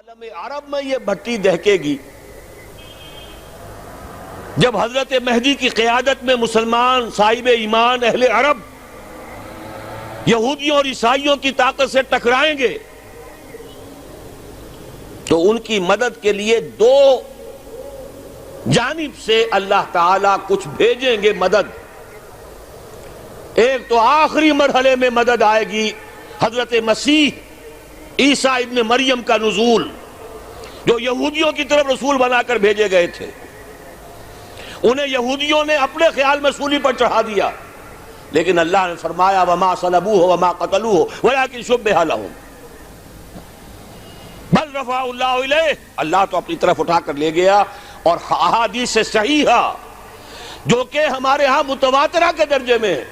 عالم عرب میں یہ بھٹی دہکے گی جب حضرت مہدی کی قیادت میں مسلمان صاحب ایمان اہل عرب یہودیوں اور عیسائیوں کی طاقت سے ٹکرائیں گے تو ان کی مدد کے لیے دو جانب سے اللہ تعالیٰ کچھ بھیجیں گے مدد. ایک تو آخری مرحلے میں مدد آئے گی حضرت مسیح عیسیٰ ابن مریم کا نزول، جو یہودیوں کی طرف رسول بنا کر بھیجے گئے تھے. انہیں یہودیوں نے اپنے خیال میں سولی پر چڑھا دیا، لیکن اللہ نے فرمایا وما صلبوہ وما قتلوہ ولکن شبہ لہم بل رفعہ اللہ الیہ. اللہ تو اپنی طرف اٹھا کر لے گیا. اور احادیث صحیحہ جو کہ ہمارے ہاں متواترہ کے درجے میں ہیں،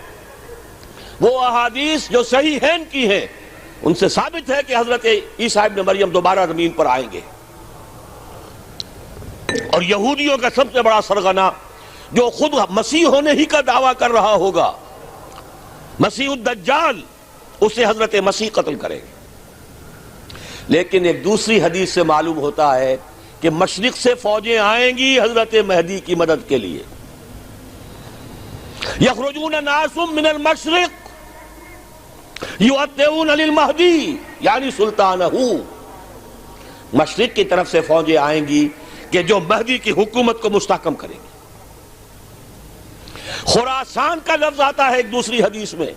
وہ احادیث جو صحیحین کی ہیں، ان سے ثابت ہے کہ حضرت عیسیٰ ابن مریم دوبارہ زمین پر آئیں گے. اور یہودیوں کا سب سے بڑا سرغنہ جو خود مسیح ہونے ہی کا دعویٰ کر رہا ہوگا، مسیح الدجال، اسے حضرت مسیح قتل کرے گے. لیکن ایک دوسری حدیث سے معلوم ہوتا ہے کہ مشرق سے فوجیں آئیں گی حضرت مہدی کی مدد کے لیے. یخرجون ناس من المشرق یؤدون للمہدی یعنی سلطانہ. مشرق کی طرف سے فوجیں آئیں گی کہ جو مہدی کی حکومت کو مستحکم کریں گی. خراسان کا لفظ آتا ہے ایک دوسری حدیث میں.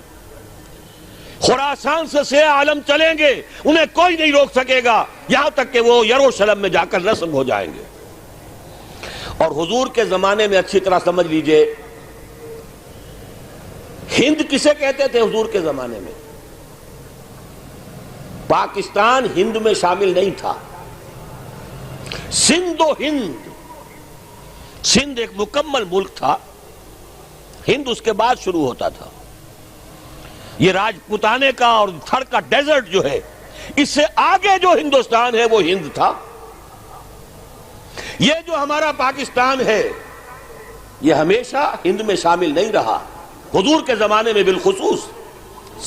خراسان سے سیاہ عالم چلیں گے، انہیں کوئی نہیں روک سکے گا یہاں تک کہ وہ یروشلم میں جا کر رسم ہو جائیں گے. اور حضور کے زمانے میں اچھی طرح سمجھ لیجئے، ہند کسے کہتے تھے حضور کے زمانے میں؟ پاکستان ہند میں شامل نہیں تھا. سندھ و ہند، سندھ ایک مکمل ملک تھا، ہند اس کے بعد شروع ہوتا تھا. یہ راجپوتانے کا اور تھر کا ڈیزرٹ جو ہے، اس سے آگے جو ہندوستان ہے وہ ہند تھا. یہ جو ہمارا پاکستان ہے یہ ہمیشہ ہند میں شامل نہیں رہا. حضور کے زمانے میں بالخصوص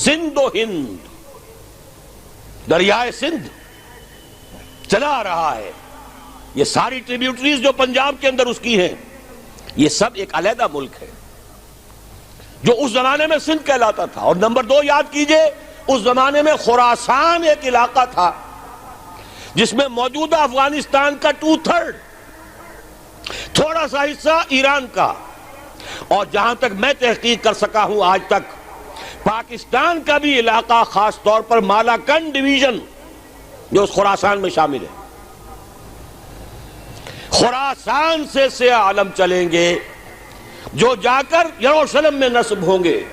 سندھ و ہند، دریائے سندھ چلا آ رہا ہے. یہ ساری ٹریبیوٹریز جو پنجاب کے اندر اس کی ہیں، یہ سب ایک علیحدہ ملک ہے جو اس زمانے میں سندھ کہلاتا تھا. اور نمبر دو یاد کیجئے، اس زمانے میں خراسان ایک علاقہ تھا جس میں موجودہ افغانستان کا 2/3، تھوڑا سا حصہ ایران کا، اور جہاں تک میں تحقیق کر سکا ہوں آج تک پاکستان کا بھی علاقہ، خاص طور پر مالاکنڈ ڈویژن جو اس خراسان میں شامل ہے. خراسان سے سیاہ عالم چلیں گے جو جا کر یروشلم میں نصب ہوں گے.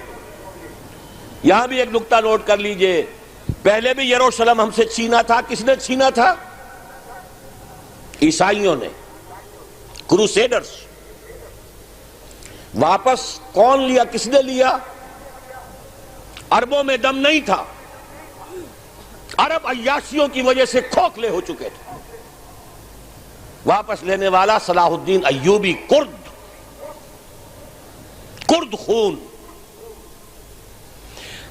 یہاں بھی ایک نقطہ نوٹ کر لیجئے، پہلے بھی یروشلم ہم سے چھینا تھا. کس نے چھینا تھا؟ عیسائیوں نے، کروسیڈرز. واپس کون لیا؟ کس نے لیا؟ عربوں میں دم نہیں تھا، عرب عیاشیوں کی وجہ سے کھوکھلے ہو چکے تھے. واپس لینے والا صلاح الدین ایوبی، کرد خون.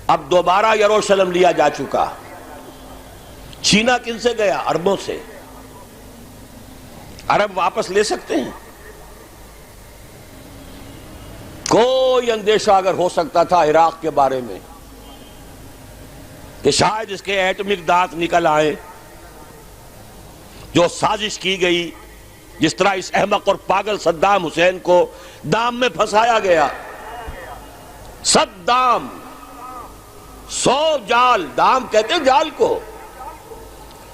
اب دوبارہ یروشلم لیا جا چکا. چھینا کن سے گیا؟ عربوں سے. عرب واپس لے سکتے ہیں؟ کوئی اندیشہ اگر ہو سکتا تھا عراق کے بارے میں کہ شاید اس کے ایٹمک دانت نکل آئے، جو سازش کی گئی، جس طرح اس احمق اور پاگل صدام حسین کو دام میں پھنسایا گیا. صدام، 100 جال، دام کہتے ہیں جال کو،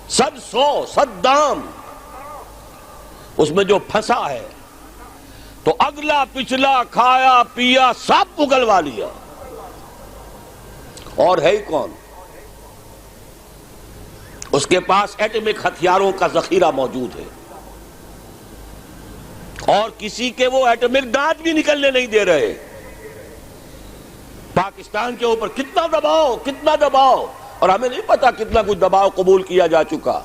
100 اس میں جو پھنسا ہے تو اگلا پچھلا کھایا پیا سب اگلوا لیا. اور ہے ہی کون؟ اس کے پاس ایٹمک ہتھیاروں کا ذخیرہ موجود ہے، اور کسی کے وہ ایٹمک دانت بھی نکلنے نہیں دے رہے. پاکستان کے اوپر کتنا دباؤ، اور ہمیں نہیں پتا کتنا کچھ دباؤ قبول کیا جا چکا.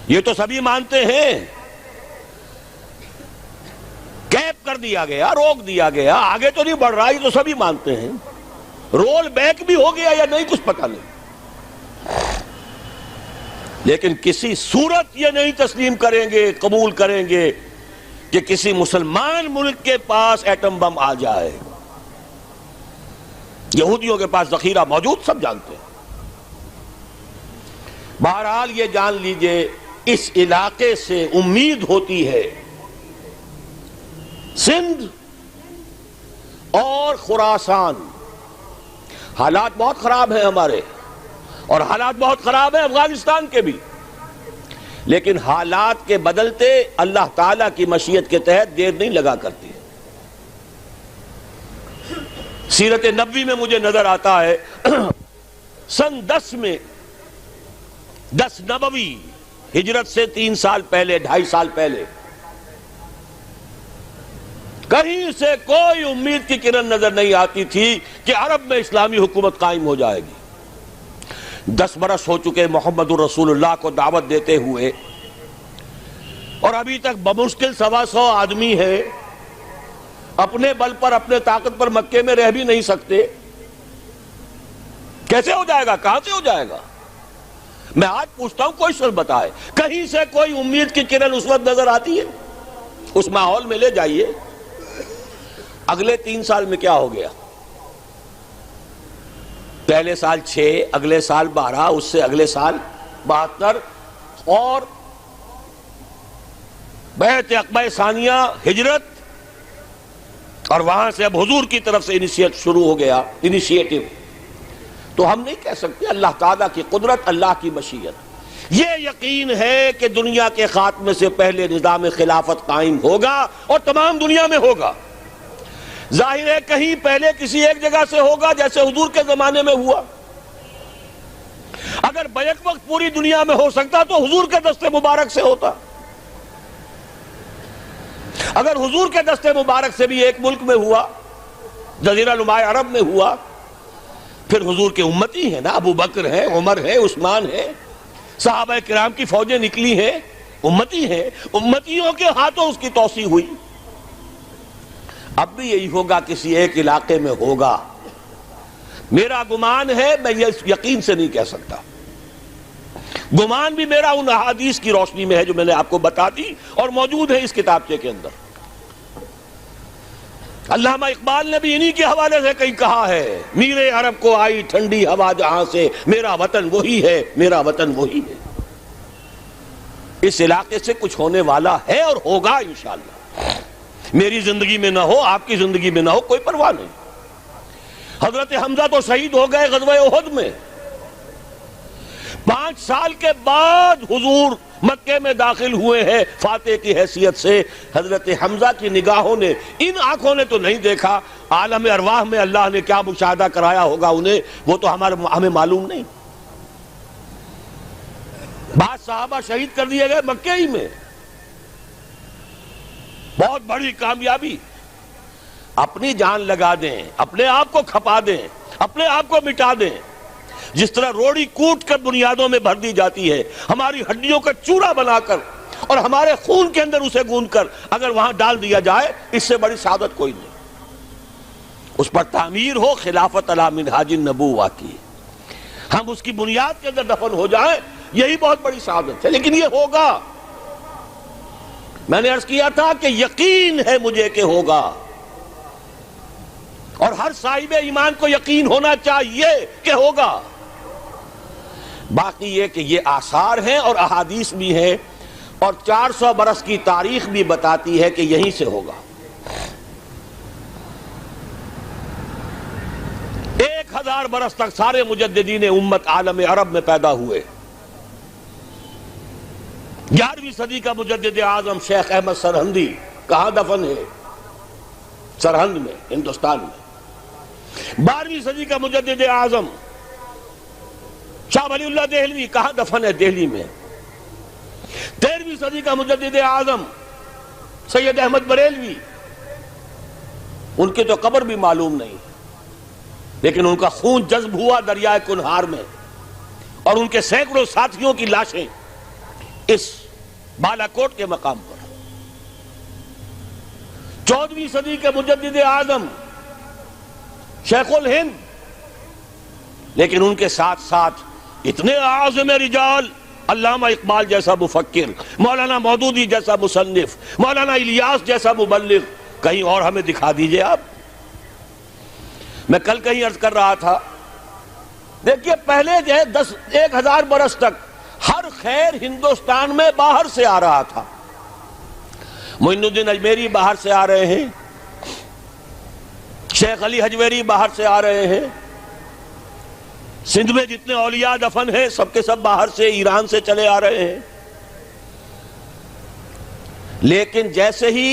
یہ تو سبھی مانتے ہیں. کیپ کر دیا گیا، روک دیا گیا، آگے تو نہیں بڑھ رہا، یہ تو سبھی مانتے ہیں. رول بیک بھی ہو گیا یا نہیں کچھ پتہ نہیں. لیکن کسی صورت یہ نہیں تسلیم کریں گے، قبول کریں گے کہ کسی مسلمان ملک کے پاس ایٹم بم آ جائے۔ یہودیوں کے پاس ذخیرہ موجود، سب جانتے ہیں۔ بہرحال یہ جان لیجئے اس علاقے سے امید ہوتی ہے سندھ اور خراسان، حالات بہت خراب ہیں ہمارے، اور حالات بہت خراب ہیں افغانستان کے بھی، لیکن حالات کے بدلتے اللہ تعالیٰ کی مشیت کے تحت دیر نہیں لگا کرتی۔ سیرت نبوی میں مجھے نظر آتا ہے سن 10 میں، 10 نبوی، ہجرت سے 3 سال پہلے، 2.5 سال پہلے، کہیں سے کوئی امید کی کرن نظر نہیں آتی تھی کہ عرب میں اسلامی حکومت قائم ہو جائے گی۔ 10 برس ہو چکے محمد الرسول اللہ کو دعوت دیتے ہوئے، اور ابھی تک بمشکل 125 آدمی ہے، اپنے بل پر، اپنے طاقت پر مکے میں رہ بھی نہیں سکتے۔ کیسے ہو جائے گا؟ کہاں سے ہو جائے گا؟ میں آج پوچھتا ہوں، کوئی شخص بتائے، کہیں سے کوئی امید کی کرن اس وقت نظر آتی ہے؟ اس ماحول میں لے جائیے۔ اگلے 3 سال میں کیا ہو گیا؟ پہلے سال 6، اگلے سال 12، اس سے اگلے سال 72، اور بیعت عقبہ ثانیہ، ہجرت، اور وہاں سے اب حضور کی طرف سے شروع ہو گیا انیشیٹو۔ تو ہم نہیں کہہ سکتے، اللہ تعالیٰ کی قدرت، اللہ کی مشیت۔ یہ یقین ہے کہ دنیا کے خاتمے سے پہلے نظام خلافت قائم ہوگا، اور تمام دنیا میں ہوگا۔ ظاہر ہے کہیں پہلے کسی ایک جگہ سے ہوگا، جیسے حضور کے زمانے میں ہوا۔ اگر بیک وقت پوری دنیا میں ہو سکتا تو حضور کے دست مبارک سے ہوتا۔ اگر حضور کے دست مبارک سے بھی ایک ملک میں ہوا، جزیرہ نماء عرب میں ہوا، پھر حضور کے امتی ہیں نا، ابو بکر ہیں، عمر ہیں، عثمان ہیں، صحابہ کرام کی فوجیں نکلی ہیں، امتی ہیں، امتیوں کے ہاتھوں اس کی توسیع ہوئی۔ اب بھی یہی ہوگا، کسی ایک علاقے میں ہوگا۔ میرا گمان ہے، میں یہ یقین سے نہیں کہہ سکتا، گمان بھی میرا ان احادیث کی روشنی میں ہے جو میں نے آپ کو بتا دی اور موجود ہے اس کتابچے کے اندر۔ علامہ اقبال نے بھی انہی کے حوالے سے کہیں کہا ہے، میرے عرب کو آئی ٹھنڈی ہوا جہاں سے، میرا وطن وہی ہے، میرا وطن وہی ہے۔ اس علاقے سے کچھ ہونے والا ہے اور ہوگا انشاءاللہ۔ میری زندگی میں نہ ہو، آپ کی زندگی میں نہ ہو، کوئی پرواہ نہیں۔ حضرت حمزہ تو شہید ہو گئے غزوہ احد میں۔ 5 سال کے بعد حضور مکے میں داخل ہوئے ہیں فاتح کی حیثیت سے۔ حضرت حمزہ کی نگاہوں نے، ان آنکھوں نے تو نہیں دیکھا، عالم ارواح میں اللہ نے کیا مشاہدہ کرایا ہوگا انہیں، وہ تو ہمیں معلوم نہیں۔ بعض صحابہ شہید کر دیے گئے مکے ہی میں۔ بہت بڑی کامیابی۔ اپنی جان لگا دیں، اپنے آپ کو کھپا دیں، اپنے آپ کو مٹا دیں۔ جس طرح روڑی کوٹ کر بنیادوں میں بھر دی جاتی ہے، ہماری ہڈیوں کا چورا بنا کر اور ہمارے خون کے اندر اسے گوندھ کر اگر وہاں ڈال دیا جائے، اس سے بڑی سعادت کوئی نہیں۔ اس پر تعمیر ہو خلافت علی منہاج النبوہ کی، ہم اس کی بنیاد کے اندر دفن ہو جائیں، یہی بہت بڑی سعادت ہے۔ لیکن یہ ہوگا، میں نے عرض کیا تھا کہ یقین ہے مجھے کہ ہوگا، اور ہر صاحب ایمان کو یقین ہونا چاہیے کہ ہوگا۔ باقی یہ کہ یہ آثار ہیں اور احادیث بھی ہیں، اور 400 برس کی تاریخ بھی بتاتی ہے کہ یہیں سے ہوگا۔ 1000 برس تک سارے مجددین امت عالم عرب میں پیدا ہوئے۔ 11ویں صدی کا مجدد اعظم شیخ احمد سرہندی کہاں دفن ہے؟ سرہند میں، ہندوستان میں۔ 12ویں صدی کا مجدد اعظم شاہ ولی اللہ دہلوی کہاں دفن ہے؟ دہلی میں۔ 13ویں صدی کا مجدد اعظم سید احمد بریلوی، ان کی تو قبر بھی معلوم نہیں، لیکن ان کا خون جذب ہوا دریائے کنہار میں، اور ان کے سینکڑوں ساتھیوں کی لاشیں اس بالاکوٹ کے مقام پر۔ 14ویں صدی کے مجدد اعظم شیخ الہند، لیکن ان کے ساتھ ساتھ اتنے اعظم رجال علامہ اقبال جیسا مفکر، مولانا مودودی جیسا مصنف، مولانا الیاس جیسا مبلغ، کہیں اور ہمیں دکھا دیجئے آپ۔ میں کل کہیں عرض کر رہا تھا، دیکھیے پہلے جو ہے 1000 برس تک ہر خیر ہندوستان میں باہر سے آ رہا تھا۔ معین الدین اجمیری باہر سے آ رہے ہیں، شیخ علی حجویری باہر سے آ رہے ہیں، سندھ میں جتنے اولیاء دفن ہیں سب کے سب باہر سے، ایران سے چلے آ رہے ہیں۔ لیکن جیسے ہی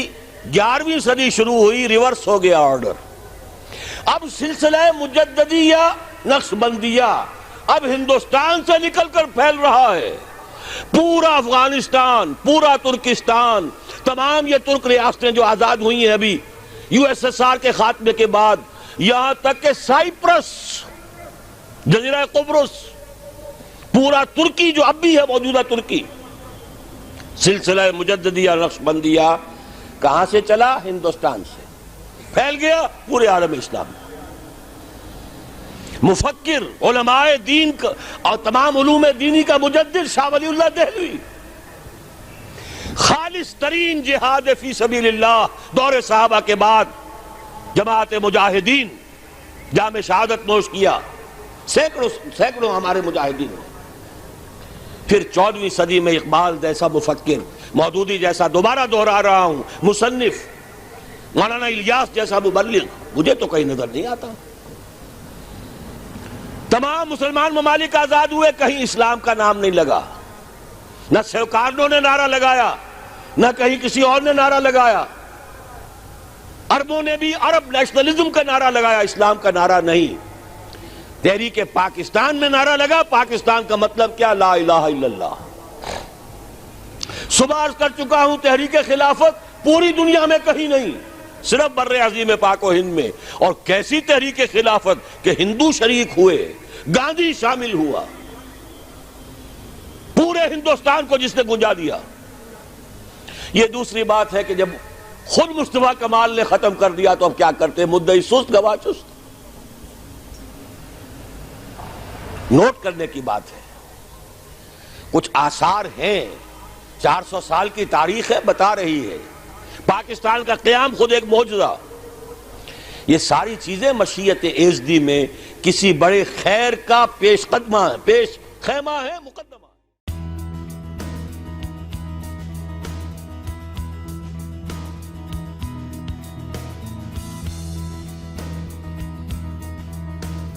11ویں صدی شروع ہوئی، ریورس ہو گیا آرڈر۔ اب سلسلہ مجددیہ نقش بندیہ اب ہندوستان سے نکل کر پھیل رہا ہے۔ پورا افغانستان، پورا ترکستان، تمام یہ ترک ریاستیں جو آزاد ہوئی ہیں ابھی USSR کے خاتمے کے بعد، یہاں تک کہ سائپرس، جزیرہ قبرص، پورا ترکی جو اب بھی ہے موجودہ ترکی، سلسلہ مجددیہ نقش بندیہ کہاں سے چلا؟ ہندوستان سے پھیل گیا پورے عالم اسلام میں۔ مفکر، علماء دین کا اور تمام علوم دینی کا مجدد شاہ ولی اللہ دہلوی، خالص ترین جہاد فی سبیل اللہ دور صحابہ کے بعد جماعت مجاہدین جام شہادت نوش کیا، سینکڑوں ہمارے مجاہدین ہیں۔ پھر 14ویں صدی میں اقبال جیسا مفکر، مودودی جیسا، دوبارہ دہرا رہا ہوں، مصنف، مولانا الیاس جیسا مبلغ، مجھے تو کہیں نظر نہیں آتا۔ تمام مسلمان ممالک آزاد ہوئے، کہیں اسلام کا نام نہیں لگا، نہ سیوکارنوں نے نعرہ لگایا، نہ کہیں کسی اور نے نعرہ لگایا۔ عربوں نے بھی عرب نیشنلزم کا نعرہ لگایا، اسلام کا نعرہ نہیں۔ تحریک پاکستان میں نعرہ لگا، پاکستان کا مطلب کیا؟ لا الہ الا اللہ۔ صبح عرض کر چکا ہوں، تحریک خلافت پوری دنیا میں کہیں نہیں، صرف بر عظیم پاک و ہند میں۔ اور کیسی تحریک خلافت کہ ہندو شریک ہوئے، گاندھی شامل ہوا، پورے ہندوستان کو جس نے گنجا دیا۔ یہ دوسری بات ہے کہ جب خود مصطفیٰ کمال نے ختم کر دیا تو اب کیا کرتے؟ مدعی سست گواہ چست۔ نوٹ کرنے کی بات ہے، کچھ آثار ہیں، 400 سال کی تاریخ ہے، بتا رہی ہے پاکستان کا قیام خود ایک معجزہ۔ یہ ساری چیزیں مشیت ایزدی میں کسی بڑے خیر کا پیش خیمہ ہے، مقدمہ۔